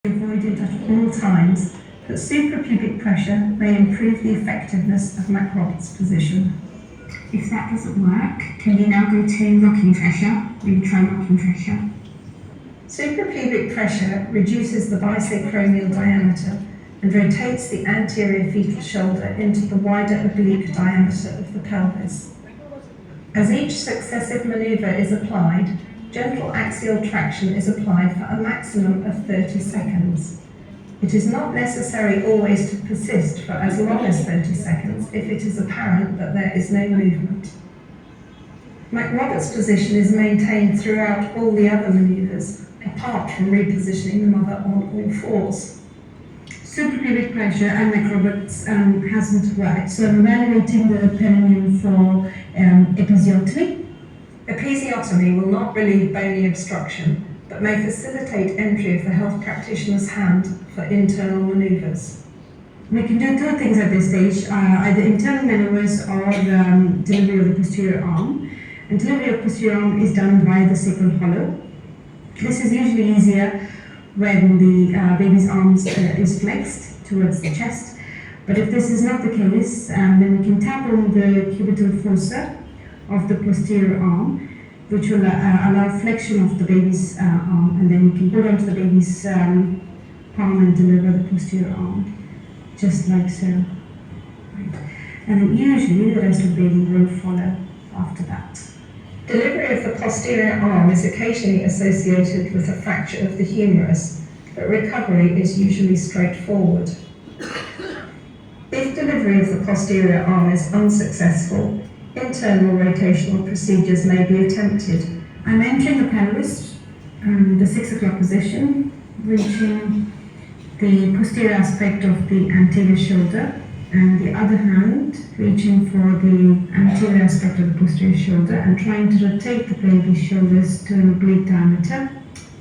Avoided at all times, but suprapubic pressure may improve the effectiveness of McRoberts position. If that doesn't work, can you now go to rocking pressure? Maybe try rocking pressure. Suprapubic pressure reduces the bisacromial diameter and rotates the anterior fetal shoulder into the wider oblique diameter of the pelvis. As each successive maneuver is applied, gentle axial traction is applied for a maximum of 30 seconds. It is not necessary always to persist for as long as 30 seconds if it is apparent that there is no movement. McRoberts position is maintained throughout all the other maneuvers, apart from repositioning the mother on all fours. Suprapubic pressure and McRoberts hasn't worked, so I'm evaluating the perineum for episiotomy. Episiotomy will not relieve bony obstruction, but may facilitate entry of the health practitioner's hand for internal maneuvers. We can do two things at this stage, either internal maneuvers or delivery of the posterior arm. And delivery of posterior arm is done via the sacral hollow. This is usually easier when the baby's arms is flexed towards the chest. But if this is not the case, then we can tap on the cubital fossa of the posterior arm, which will allow flexion of the baby's arm, and then you can put onto the baby's palm and deliver the posterior arm, just like so. Right. And then usually the rest of the baby will follow after that. Delivery of the posterior arm is occasionally associated with a fracture of the humerus, but recovery is usually straightforward. If delivery of the posterior arm is unsuccessful, internal rotational procedures may be attempted. I'm entering the pelvis, the 6 o'clock position, reaching the posterior aspect of the anterior shoulder, and the other hand reaching for the anterior aspect of the posterior shoulder and trying to rotate the baby's shoulders to oblique diameter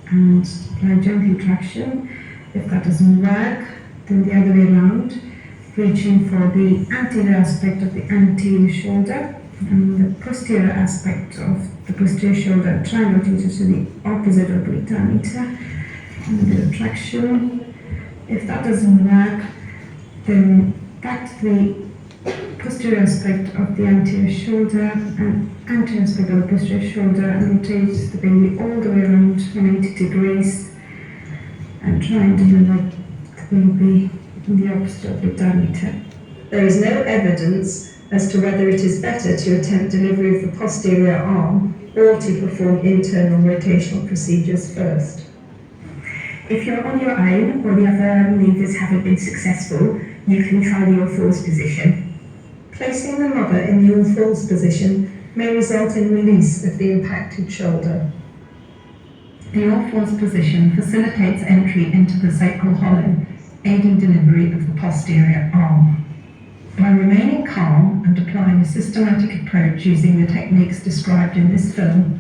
and apply gentle traction. If that doesn't work, then the other way around, reaching for the anterior aspect of the anterior shoulder and the posterior aspect of the posterior shoulder, trying to rotate it to the opposite oblique diameter and a bit of traction. If that doesn't work, then back to the posterior aspect of the anterior shoulder and anterior aspect of the posterior shoulder and rotate the baby all the way around 180 degrees and try and deliver the baby in the opposite oblique diameter. There is no evidence as to whether it is better to attempt delivery of the posterior arm or to perform internal rotational procedures first. If you're on your own or the other maneuvers haven't been successful, you can try the all-fours position. Placing the mother in the all-fours position may result in release of the impacted shoulder. The all-fours position facilitates entry into the sacral hollow, aiding delivery of the posterior arm. By remaining calm and applying a systematic approach using the techniques described in this film,